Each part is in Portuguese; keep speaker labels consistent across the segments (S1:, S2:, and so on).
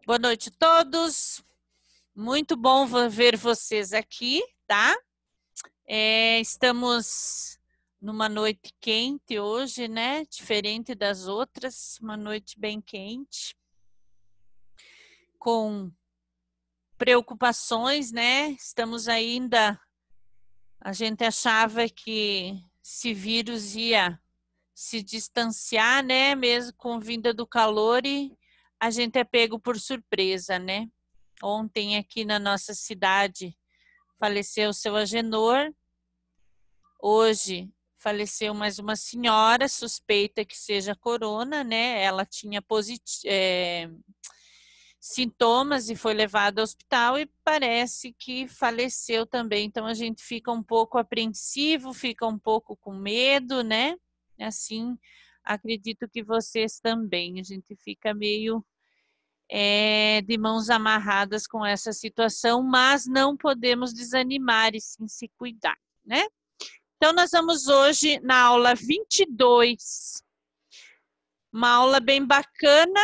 S1: Boa noite a todos. Muito bom ver vocês aqui, tá? Estamos numa noite quente hoje, né? Diferente das outras, uma noite bem quente, com preocupações, né? Estamos ainda. A gente achava que esse vírus ia se distanciar, né? Mesmo com vinda do calor, e a gente é pego por surpresa, né? Ontem aqui na nossa cidade faleceu o seu Agenor. Hoje faleceu mais uma senhora, suspeita que seja corona, né? Ela tinha sintomas e foi levada ao hospital e parece que faleceu também. Então a gente fica um pouco apreensivo, fica um pouco com medo, né? Assim, acredito que vocês também. A gente fica meio de mãos amarradas com essa situação, mas não podemos desanimar e sim se cuidar, né? Então, nós vamos hoje na aula 22, uma aula bem bacana,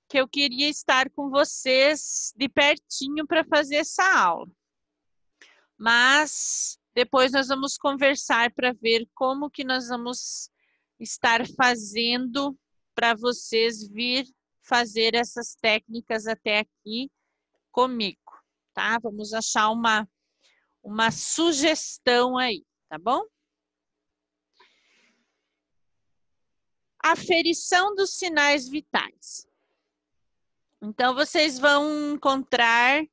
S1: que eu queria estar com vocês de pertinho para fazer essa aula. Mas depois nós vamos conversar para ver como que nós vamos estar fazendo para vocês vir fazer essas técnicas até aqui comigo, tá? Vamos achar uma sugestão aí, tá bom? Aferição dos sinais vitais. Então, vocês vão encontrar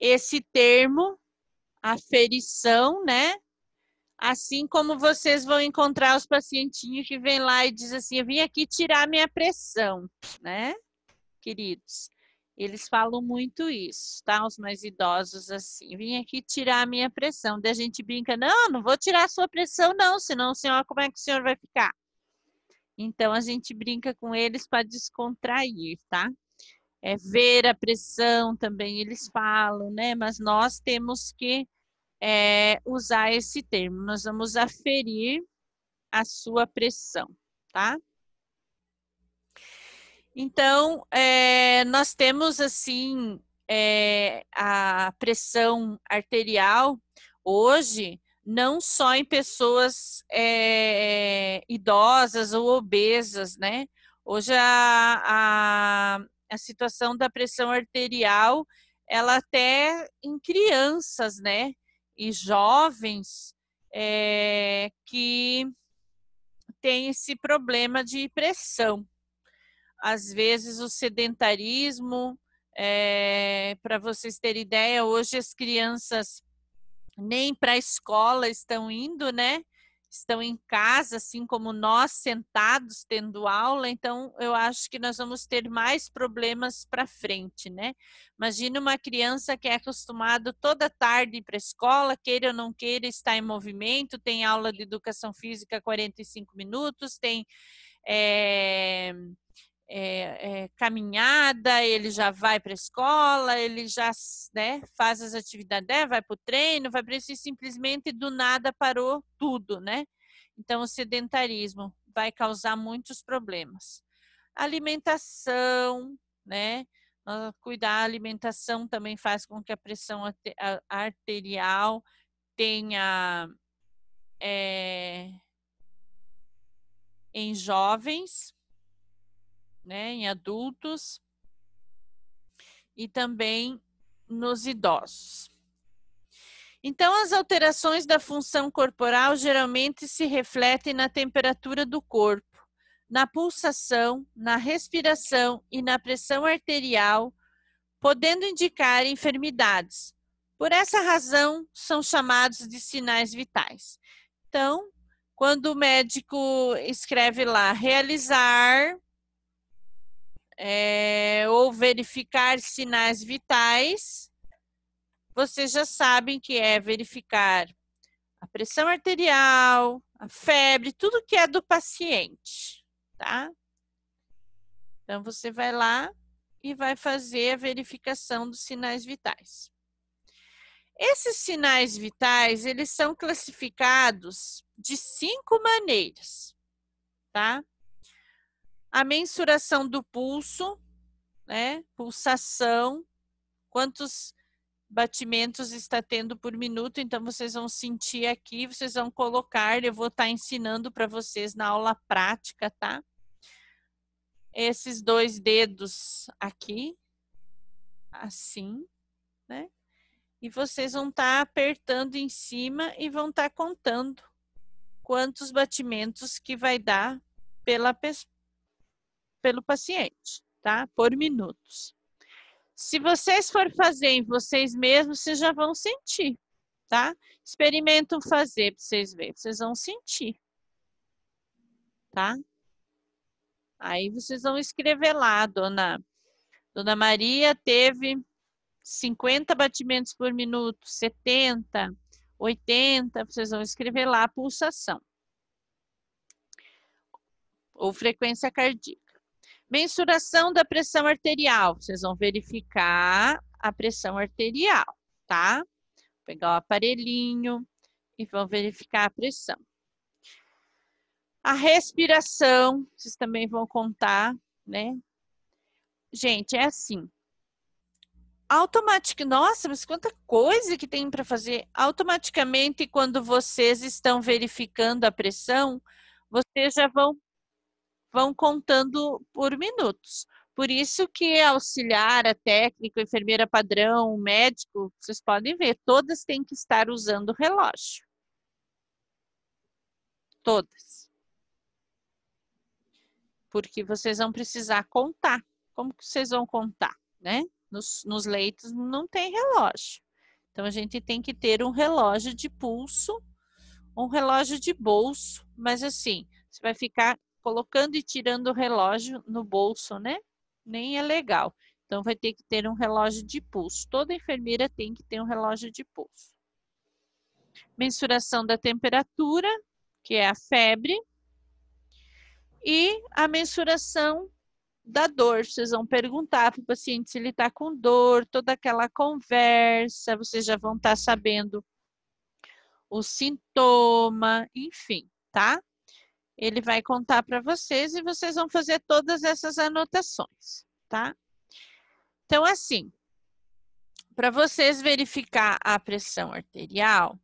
S1: esse termo, aferição, né? Assim como vocês vão encontrar os pacientinhos que vêm lá e dizem assim, eu vim aqui tirar minha pressão, né, queridos? Eles falam muito isso, tá? Os mais idosos assim, vim aqui tirar a minha pressão. Daí a gente brinca, não vou tirar a sua pressão não, senão, senhor, como é que o senhor vai ficar? Então, a gente brinca com eles para descontrair, tá? Ver a pressão também eles falam, né? Mas nós temos que usar esse termo. Nós vamos aferir a sua pressão, tá? Então, nós temos, assim, a pressão arterial hoje, não só em pessoas idosas ou obesas, né? Hoje a situação da pressão arterial, ela até em crianças, né? E jovens que têm esse problema de pressão. Às vezes o sedentarismo, para vocês terem ideia, hoje as crianças nem para a escola estão indo, né? Estão em casa, assim como nós, sentados, tendo aula. Então, eu acho que nós vamos ter mais problemas para frente, né? Imagina uma criança que é acostumada toda tarde ir para a escola, queira ou não queira, estar em movimento, tem aula de educação física 45 minutos, tem caminhada, ele já vai para a escola, ele já, né, faz as atividades, vai para o treino, vai para isso e simplesmente do nada parou tudo, né? Então, o sedentarismo vai causar muitos problemas. Alimentação, né? Cuidar da alimentação também faz com que a pressão arterial tenha em jovens, né, em adultos e também nos idosos. Então, as alterações da função corporal geralmente se refletem na temperatura do corpo, na pulsação, na respiração e na pressão arterial, podendo indicar enfermidades. Por essa razão, são chamados de sinais vitais. Então, quando o médico escreve lá, realizar ou verificar sinais vitais, vocês já sabem que é verificar a pressão arterial, a febre, tudo que é do paciente, tá? Então, você vai lá e vai fazer a verificação dos sinais vitais. Esses sinais vitais, eles são classificados de 5 maneiras, tá? A mensuração do pulso, né? Pulsação, quantos batimentos está tendo por minuto. Então, vocês vão sentir aqui, vocês vão colocar, eu vou estar ensinando para vocês na aula prática, tá? Esses 2 dedos aqui, assim, né? E vocês vão estar apertando em cima e vão estar contando quantos batimentos que vai dar pelo paciente, tá? Por minutos. Se vocês for fazer em vocês mesmos, vocês já vão sentir, tá? Experimentam fazer para vocês verem, vocês vão sentir, tá? Aí vocês vão escrever lá, Dona Maria teve 50 batimentos por minuto, 70, 80, vocês vão escrever lá a pulsação ou frequência cardíaca. Mensuração da pressão arterial, vocês vão verificar a pressão arterial, tá? Vou pegar o aparelhinho e vão verificar a pressão. A respiração, vocês também vão contar, né? Gente, é assim. Nossa, mas quanta coisa que tem para fazer. Automaticamente, quando vocês estão verificando a pressão, vocês já vão contando por minutos. Por isso que auxiliar, a técnica, a enfermeira padrão, o médico, vocês podem ver, todas têm que estar usando o relógio. Todas. Porque vocês vão precisar contar. Como que vocês vão contar, né? Nos leitos não tem relógio. Então, a gente tem que ter um relógio de pulso, um relógio de bolso, mas assim, você vai ficar colocando e tirando o relógio no bolso, né? Nem é legal. Então, vai ter que ter um relógio de pulso. Toda enfermeira tem que ter um relógio de pulso. Mensuração da temperatura, que é a febre. E a mensuração da dor. Vocês vão perguntar para o paciente se ele está com dor, toda aquela conversa, vocês já vão estar sabendo o sintoma, enfim, tá? Ele vai contar para vocês e vocês vão fazer todas essas anotações, tá? Então, assim, para vocês verificar a pressão arterial,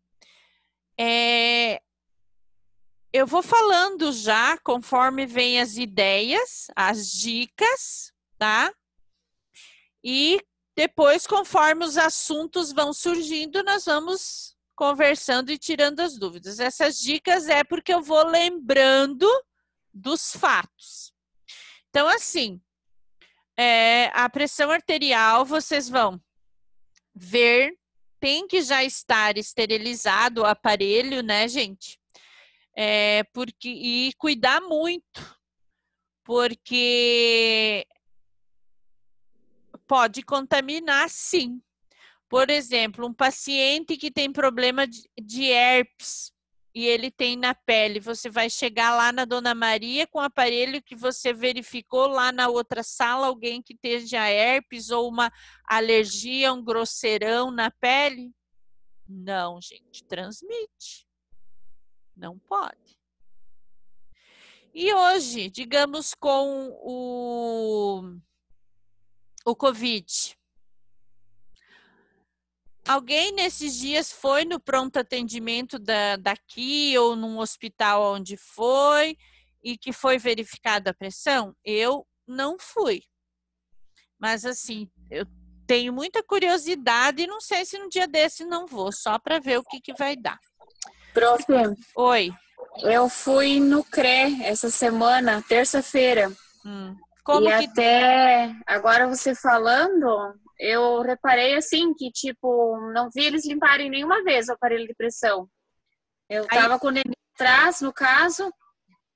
S1: eu vou falando já, conforme vem as ideias, as dicas, tá? E depois, conforme os assuntos vão surgindo, nós vamos conversando e tirando as dúvidas. Essas dicas é porque eu vou lembrando dos fatos. Então, assim, a pressão arterial, vocês vão ver, tem que já estar esterilizado o aparelho, né, gente? E cuidar muito, porque pode contaminar, sim. Por exemplo, um paciente que tem problema de herpes e ele tem na pele, você vai chegar lá na Dona Maria com o aparelho que você verificou lá na outra sala, alguém que esteja herpes ou uma alergia, um grosseirão na pele? Não, gente, transmite. Não pode. E hoje, digamos com o Covid, alguém nesses dias foi no pronto atendimento daqui ou num hospital onde foi e que foi verificada a pressão? Eu não fui. Mas assim, eu tenho muita curiosidade e não sei se no dia desse não vou, só para ver o que vai dar.
S2: Prof,
S1: Oi.
S2: eu fui no CRE essa semana, terça-feira.
S1: Como
S2: e
S1: que...
S2: até agora você falando, eu reparei assim que, tipo, não vi eles limparem nenhuma vez o aparelho de pressão. Eu tava com o neném atrás, no caso,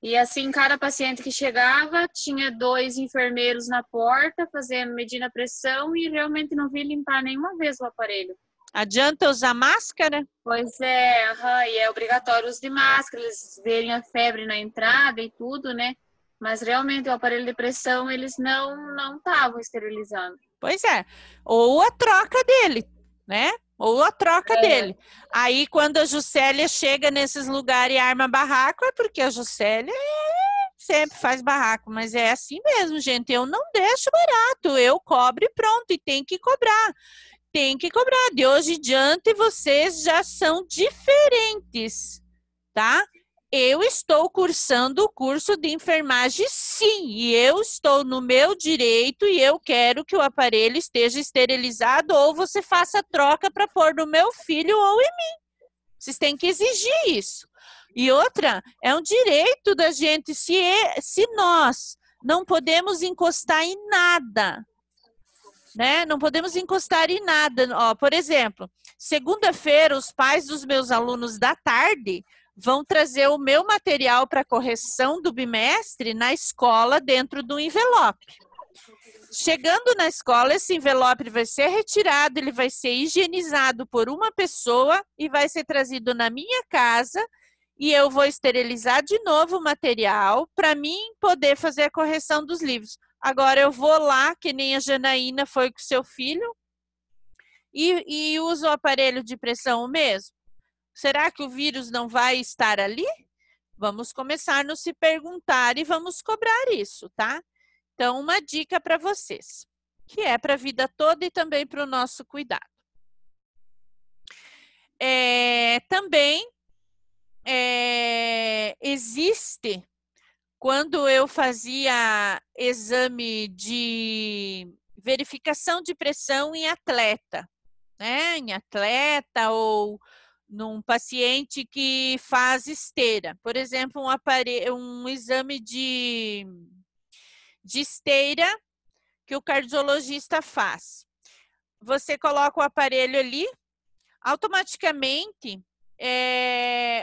S2: e assim, cada paciente que chegava, tinha 2 enfermeiros na porta fazendo, medindo a pressão e realmente não vi limpar nenhuma vez o aparelho.
S1: Adianta usar máscara?
S2: Pois é, e é obrigatório o uso de máscara, eles verem a febre na entrada e tudo, né? Mas realmente o aparelho de pressão eles não estavam esterilizando.
S1: Pois é, ou a troca dele, né? Ou a troca dele. Aí quando a Juscelia chega nesses lugares e arma barraco, é porque a Juscelia sempre faz barraco, mas é assim mesmo, gente. Eu não deixo barato, eu cobro e pronto, e tem que cobrar. Tem que cobrar. De hoje em diante, vocês já são diferentes, tá? Eu estou cursando o curso de enfermagem, sim, e eu estou no meu direito e eu quero que o aparelho esteja esterilizado ou você faça troca para pôr no meu filho ou em mim. Vocês têm que exigir isso. E outra, é um direito da gente, se nós não podemos encostar em nada, né? Não podemos encostar em nada. Ó, por exemplo, segunda-feira, os pais dos meus alunos da tarde vão trazer o meu material para correção do bimestre na escola dentro do envelope. Chegando na escola, esse envelope vai ser retirado, ele vai ser higienizado por uma pessoa e vai ser trazido na minha casa e eu vou esterilizar de novo o material para mim poder fazer a correção dos livros. Agora eu vou lá, que nem a Janaína foi com seu filho, e uso o aparelho de pressão mesmo. Será que o vírus não vai estar ali? Vamos começar a nos se perguntar e vamos cobrar isso, tá? Então, uma dica para vocês, que é para a vida toda e também para o nosso cuidado. Também existe, quando eu fazia exame de verificação de pressão em atleta, né? Em atleta ou num paciente que faz esteira. Por exemplo, um exame de esteira que o cardiologista faz. Você coloca o aparelho ali, automaticamente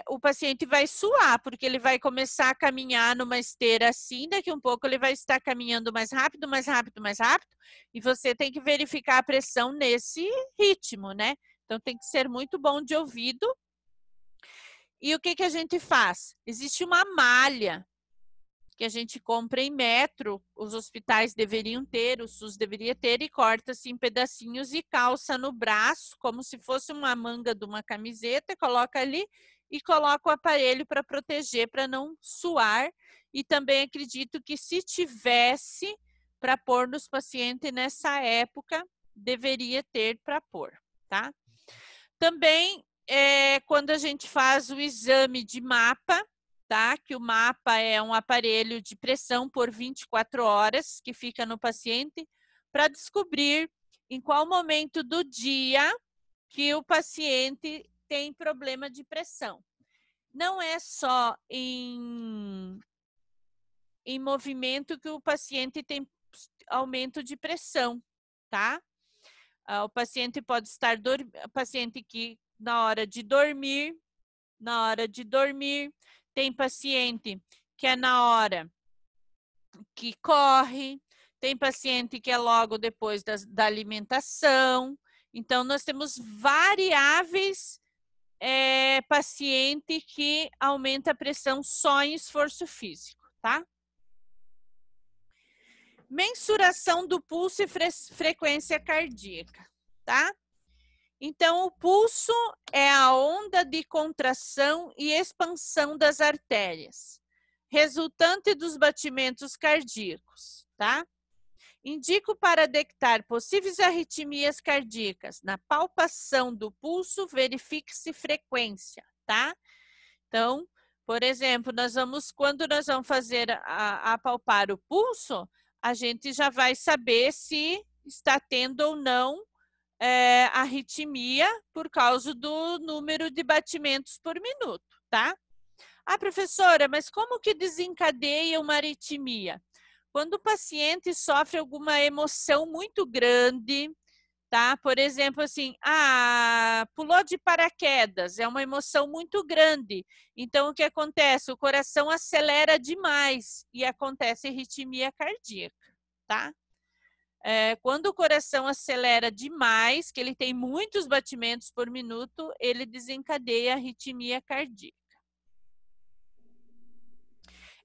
S1: o paciente vai suar, porque ele vai começar a caminhar numa esteira assim, daqui um pouco ele vai estar caminhando mais rápido, mais rápido, mais rápido, e você tem que verificar a pressão nesse ritmo, né? Então tem que ser muito bom de ouvido. E o que a gente faz? Existe uma malha que a gente compra em metro, os hospitais deveriam ter, o SUS deveria ter, e corta-se em pedacinhos e calça no braço, como se fosse uma manga de uma camiseta, coloca ali e coloca o aparelho para proteger, para não suar. E também acredito que se tivesse para pôr nos pacientes nessa época, deveria ter para pôr, tá? Também, quando a gente faz o exame de mapa, tá? Que o mapa é um aparelho de pressão por 24 horas que fica no paciente para descobrir em qual momento do dia que o paciente tem problema de pressão. Não é só em movimento que o paciente tem aumento de pressão, tá? O paciente pode estar paciente que na hora de dormir, tem paciente que é na hora que corre, tem paciente que é logo depois da alimentação. Então, nós temos variáveis paciente que aumenta a pressão só em esforço físico, tá? Mensuração do pulso e frequência cardíaca, tá? Então, o pulso é a onda de contração e expansão das artérias, resultante dos batimentos cardíacos, tá? Indico para detectar possíveis arritmias cardíacas. Na palpação do pulso, verifique-se frequência, tá? Então, por exemplo, quando nós vamos fazer a palpar o pulso, a gente já vai saber se está tendo ou não arritmia por causa do número de batimentos por minuto, tá? Ah, professora, mas como que desencadeia uma arritmia? Quando o paciente sofre alguma emoção muito grande, tá? Por exemplo, assim, pulou de paraquedas, é uma emoção muito grande. Então, o que acontece? O coração acelera demais e acontece arritmia cardíaca, tá? Quando o coração acelera demais, que ele tem muitos batimentos por minuto, ele desencadeia a arritmia cardíaca.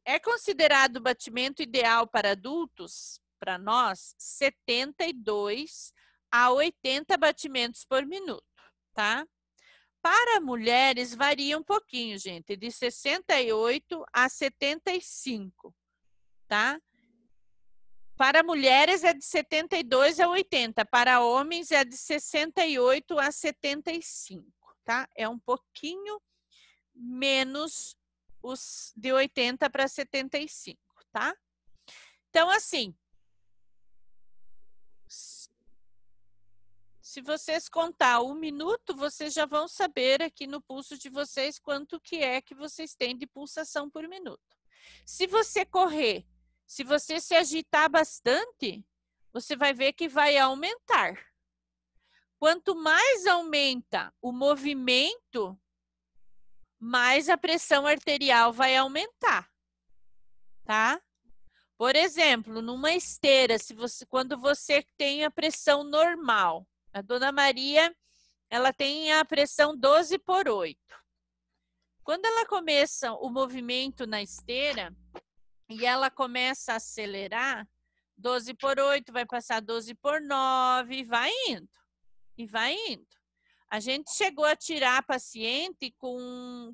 S1: É considerado o batimento ideal para adultos, para nós, 72 a 80 batimentos por minuto, tá? Para mulheres varia um pouquinho, gente, de 68 a 75. tá? Para mulheres é de 72 a 80, para homens é de 68 a 75, tá? É um pouquinho menos os de 80 para 75, tá? Então, assim, se vocês contar 1 minuto, vocês já vão saber aqui no pulso de vocês quanto que é que vocês têm de pulsação por minuto. Se você correr, se você se agitar bastante, você vai ver que vai aumentar. Quanto mais aumenta o movimento, mais a pressão arterial vai aumentar, tá? Por exemplo, numa esteira, quando você tem a pressão normal, a Dona Maria, ela tem a pressão 12/8. Quando ela começa o movimento na esteira e ela começa a acelerar, 12/8 vai passar 12/9 e vai indo. E vai indo. A gente chegou a tirar paciente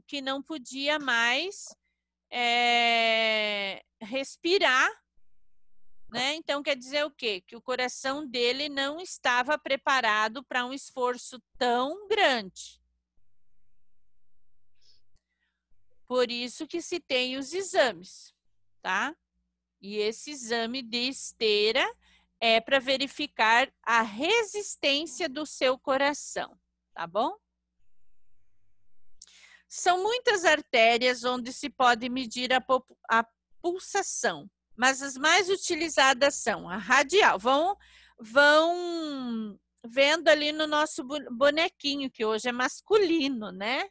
S1: que não podia mais respirar, né? Então, quer dizer o quê? Que o coração dele não estava preparado para um esforço tão grande. Por isso que se tem os exames, tá? E esse exame de esteira é para verificar a resistência do seu coração, tá bom? São muitas artérias onde se pode medir a pulsação, mas as mais utilizadas são a radial. Vão vendo ali no nosso bonequinho, que hoje é masculino, né?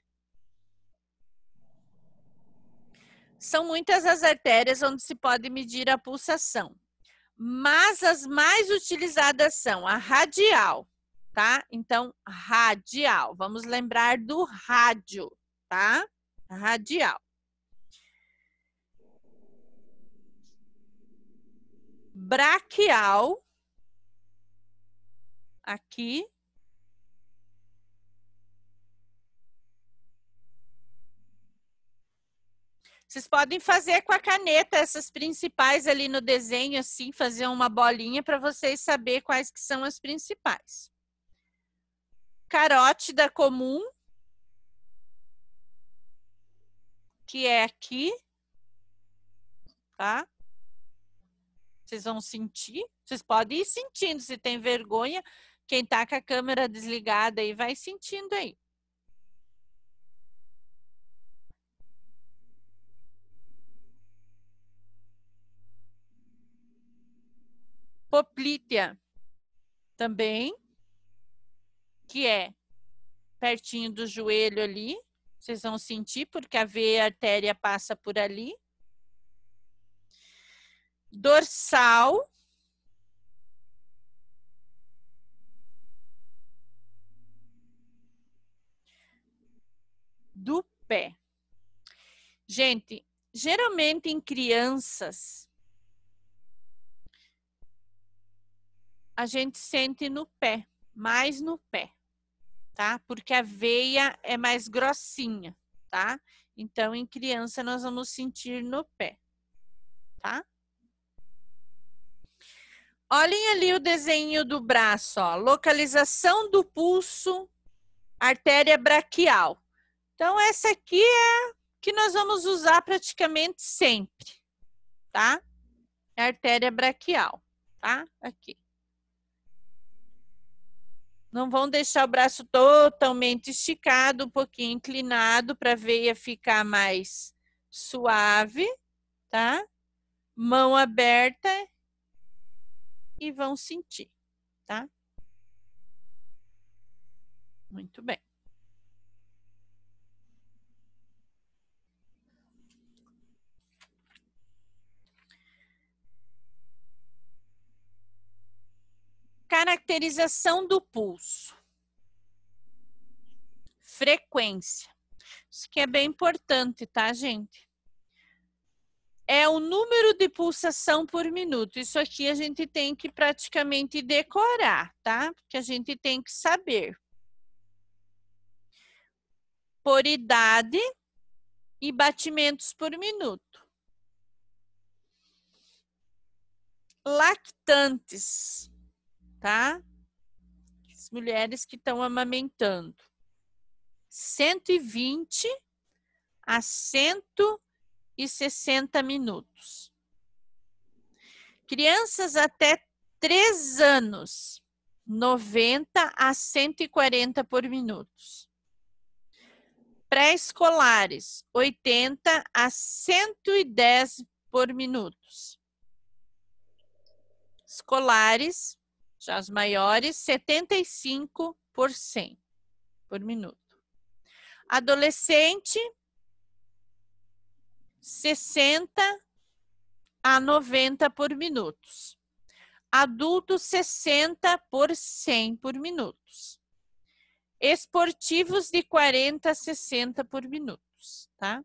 S1: São muitas as artérias onde se pode medir a pulsação, mas as mais utilizadas são a radial, tá? Então, radial. Vamos lembrar do rádio, tá? Radial. Braquial. Aqui. Vocês podem fazer com a caneta essas principais ali no desenho, assim, fazer uma bolinha para vocês saberem quais que são as principais. Carótida comum, que é aqui, tá? Vocês vão sentir, vocês podem ir sentindo, se tem vergonha, quem tá com a câmera desligada aí vai sentindo aí. Poplítea também, que é pertinho do joelho ali, vocês vão sentir porque a veia a artéria passa por ali. Dorsal. Do pé. Gente, geralmente em crianças, a gente sente no pé, mais no pé, tá? Porque a veia é mais grossinha, tá? Então, em criança, nós vamos sentir no pé, tá? Olhem ali o desenho do braço, ó. Localização do pulso, artéria braquial. Então, essa aqui é que nós vamos usar praticamente sempre, tá? É a artéria braquial, tá? Aqui. Não vão deixar o braço totalmente esticado, um pouquinho inclinado para a veia ficar mais suave, tá? Mão aberta e vão sentir, tá? Muito bem. Caracterização do pulso. Frequência. Isso que é bem importante, tá, gente? É o número de pulsação por minuto. Isso aqui a gente tem que praticamente decorar, tá? Porque a gente tem que saber. Por idade e batimentos por minuto. lactantes, tá? As mulheres que estão amamentando. 120 a 160 minutos. Crianças até 3 anos, 90 a 140 por minutos. Pré-escolares, 80 a 110 por minutos. Escolares, já os maiores, 75 por 100 por minuto. Adolescente, 60 a 90 por minutos. Adulto, 60 por 100 por minutos. Esportivos, de 40 a 60 por minutos, tá?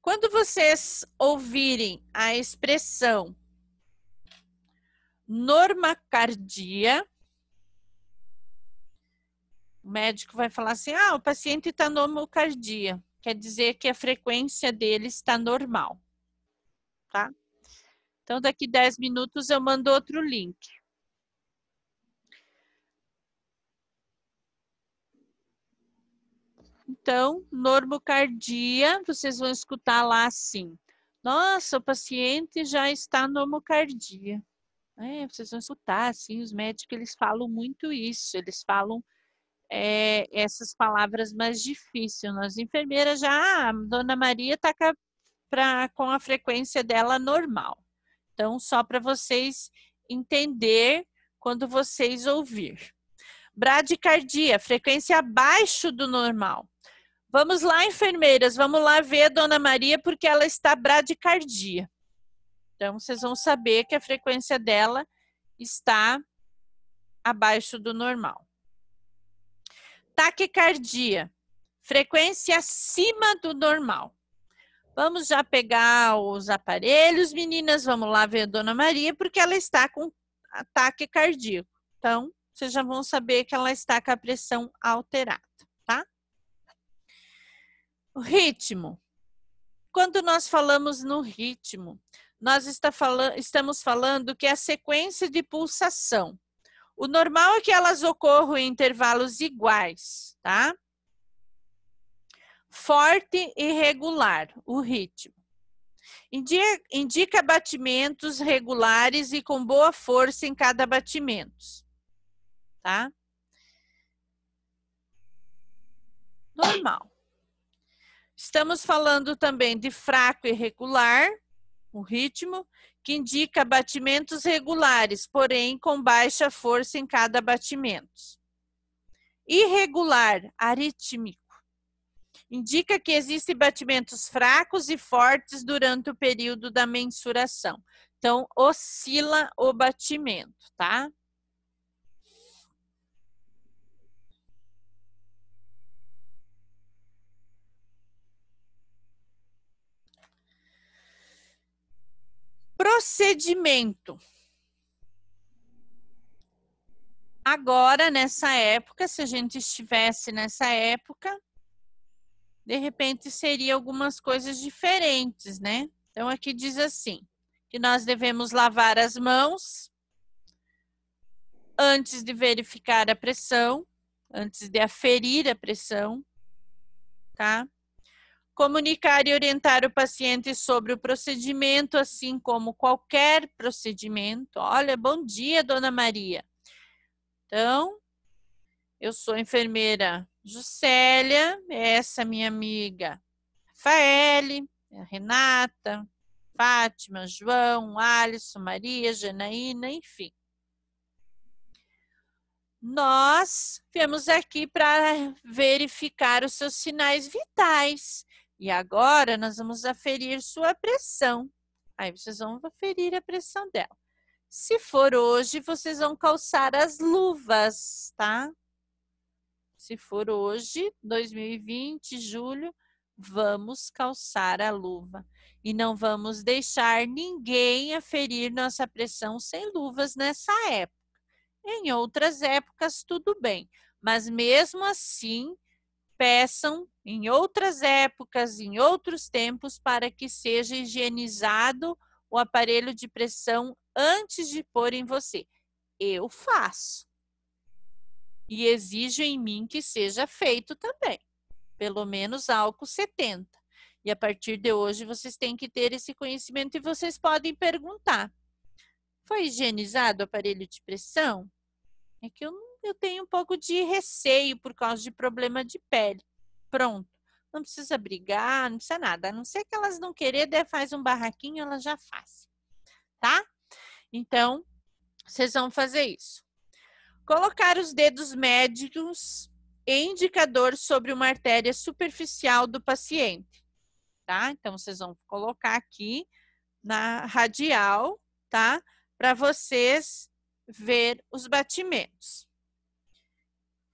S1: Quando vocês ouvirem a expressão normocardia, o médico vai falar assim, o paciente está normocardia. Quer dizer que a frequência dele está normal, tá? Então, daqui 10 minutos eu mando outro link. Então, normocardia, vocês vão escutar lá assim. Nossa, o paciente já está normocardia. Vocês vão escutar, assim, os médicos, eles falam muito isso. Eles falam essas palavras mais difíceis. As enfermeiras já, Dona Maria está com a frequência dela normal. Então, só para vocês entender quando vocês ouvir. Bradicardia, frequência abaixo do normal. Vamos lá, enfermeiras, vamos lá ver a Dona Maria porque ela está bradicardia. Então, vocês vão saber que a frequência dela está abaixo do normal. Taquicardia, frequência acima do normal. Vamos já pegar os aparelhos, meninas, vamos lá ver a Dona Maria porque ela está com ataque cardíaco. Então, vocês já vão saber que ela está com a pressão alterada, tá? O ritmo. Quando nós falamos no ritmo, nós estamos falando que é a sequência de pulsação. O normal é que elas ocorram em intervalos iguais, tá? Forte e regular, o ritmo. Indica batimentos regulares e com boa força em cada batimento, tá? Normal. Estamos falando também de fraco e regular, o ritmo, que indica batimentos regulares, porém com baixa força em cada batimento. Irregular, arítmico, indica que existem batimentos fracos e fortes durante o período da mensuração. Então, oscila o batimento, tá? Procedimento. Agora, nessa época, se a gente estivesse nessa época, de repente seria algumas coisas diferentes, né? Então, aqui diz assim, que nós devemos lavar as mãos antes de verificar a pressão, antes de aferir a pressão, tá? Comunicar e orientar o paciente sobre o procedimento, assim como qualquer procedimento. Olha, bom dia, Dona Maria. Então, eu sou a enfermeira Juscelia, essa minha amiga Rafaele, a Renata, Fátima, João, Alisson, Maria, Janaína, enfim. Nós viemos aqui para verificar os seus sinais vitais. E agora nós vamos aferir sua pressão. Aí vocês vão aferir a pressão dela. Se for hoje, vocês vão calçar as luvas, tá? Se for hoje, 2020, julho, vamos calçar a luva. E não vamos deixar ninguém aferir nossa pressão sem luvas nessa época. Em outras épocas, tudo bem. Mas mesmo assim, peçam em outras épocas, em outros tempos, para que seja higienizado o aparelho de pressão antes de pôr em você? Eu faço. E exijo em mim que seja feito também. Pelo menos álcool 70. E a partir de hoje vocês têm que ter esse conhecimento e vocês podem perguntar. Foi higienizado o aparelho de pressão? É que eu tenho um pouco de receio por causa de problema de pele. Pronto. Não precisa brigar, não precisa nada. A não ser que elas não querem, daí faz um barraquinho, elas já fazem. Tá? Então, vocês vão fazer isso. Colocar os dedos médios em indicador sobre uma artéria superficial do paciente. Tá? Então, vocês vão colocar aqui na radial, tá? Para vocês ver os batimentos.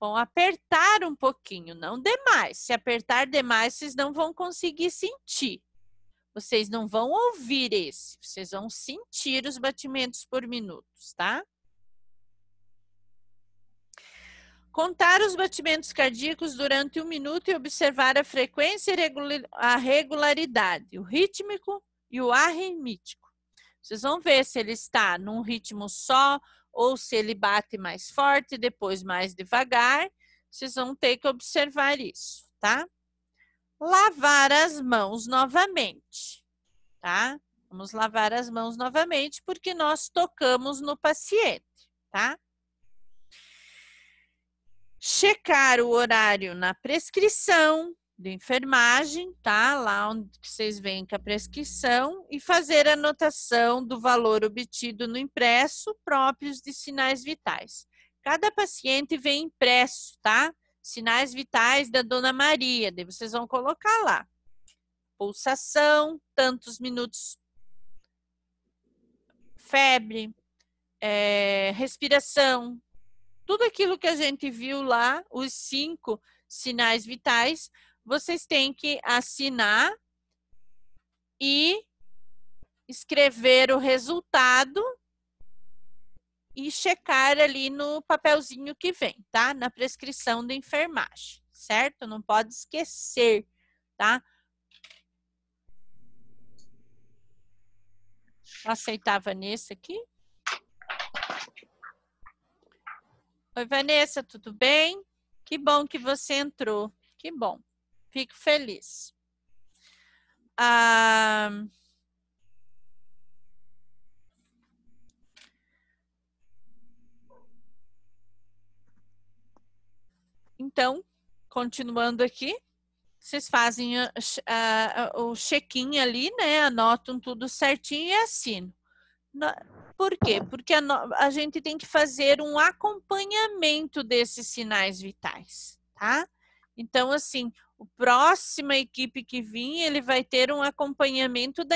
S1: Vão apertar um pouquinho, não demais. Se apertar demais, vocês não vão conseguir sentir. Vocês não vão ouvir esse. Vocês vão sentir os batimentos por minutos, tá? Contar os batimentos cardíacos durante 1 minuto e observar a frequência e a regularidade, o rítmico e o arritmítico. Vocês vão ver se ele está num ritmo só ou se ele bate mais forte, depois mais devagar. Vocês vão ter que observar isso, tá? Lavar as mãos novamente, tá? Vamos lavar as mãos novamente porque nós tocamos no paciente, tá? Checar o horário na prescrição de enfermagem, tá? Lá onde vocês veem que a prescrição e fazer a anotação do valor obtido no impresso próprios de sinais vitais. Cada paciente vem impresso, tá? Sinais vitais da Dona Maria, daí vocês vão colocar lá. Pulsação, tantos minutos, febre, respiração, tudo aquilo que a gente viu lá, os 5 sinais vitais, vocês têm que assinar e escrever o resultado e checar ali no papelzinho que vem, tá? Na prescrição da enfermagem, certo? Não pode esquecer, tá? Vou aceitar a Vanessa aqui. Oi, Vanessa, tudo bem? Que bom que você entrou. Que bom. Fico feliz. Então, continuando aqui, vocês fazem o check-in ali, né? Anotam tudo certinho e assinam. Por quê? Porque a gente tem que fazer um acompanhamento desses sinais vitais, tá? Então, assim, a próxima equipe que vir, ele vai ter um acompanhamento da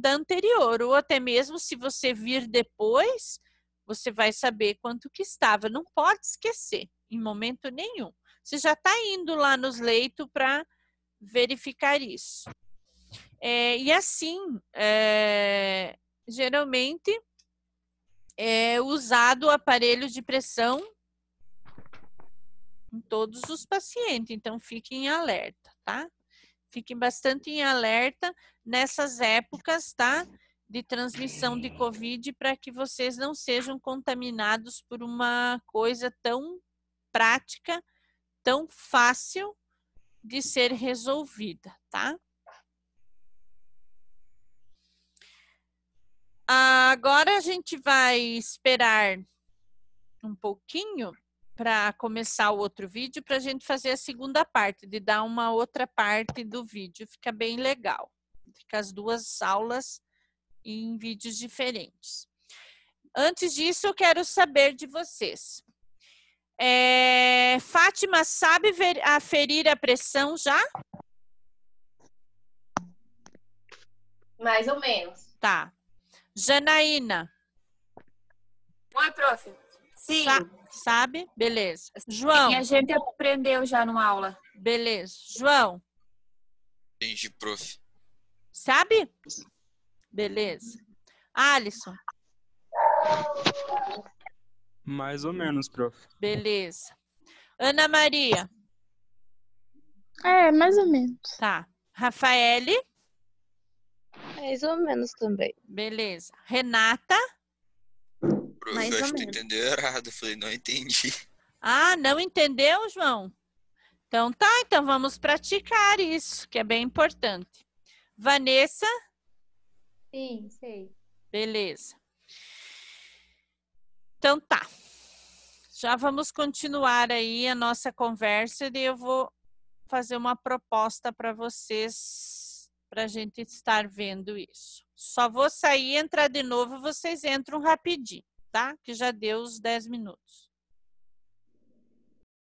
S1: anterior, ou até mesmo se você vir depois, você vai saber quanto que estava. Não pode esquecer, em momento nenhum. Você já está indo lá nos leitos para verificar isso. E assim, geralmente, é usado o aparelho de pressão em todos os pacientes, então fiquem em alerta, tá? Fiquem bastante em alerta nessas épocas, tá? De transmissão de Covid para que vocês não sejam contaminados por uma coisa tão prática, tão fácil de ser resolvida, tá? Agora a gente vai esperar um pouquinho para começar o outro vídeo para a gente fazer a segunda parte, de dar uma outra parte do vídeo. Fica bem legal. Fica as 2 aulas em vídeos diferentes. Antes disso, eu quero saber de vocês. Fátima, sabe aferir a pressão já?
S3: Mais ou menos.
S1: Tá. Janaína.
S3: Oi, prof. Sim.
S1: Sabe? Beleza. João.
S3: E a gente aprendeu já numa aula.
S1: Beleza. João.
S4: Entendi, prof.
S1: Sabe? Beleza. Alisson.
S5: Mais ou menos, prof.
S1: Beleza. Ana Maria.
S6: Mais ou menos.
S1: Tá. Rafaele.
S6: Mais ou menos também.
S1: Beleza. Renata?
S4: Prof,
S6: Mais
S4: eu
S6: ou
S4: acho que tu
S6: menos.
S4: entendeu errado. Eu falei, não entendi.
S1: Ah, não entendeu, João? Então tá, então vamos praticar isso, que é bem importante. Vanessa?
S7: Sim, sei.
S1: Beleza. Então tá. Já vamos continuar aí a nossa conversa e eu vou fazer uma proposta para vocês, para a gente estar vendo isso. Só vou sair e entrar de novo, vocês entram rapidinho, tá? Que já deu os 10 minutos.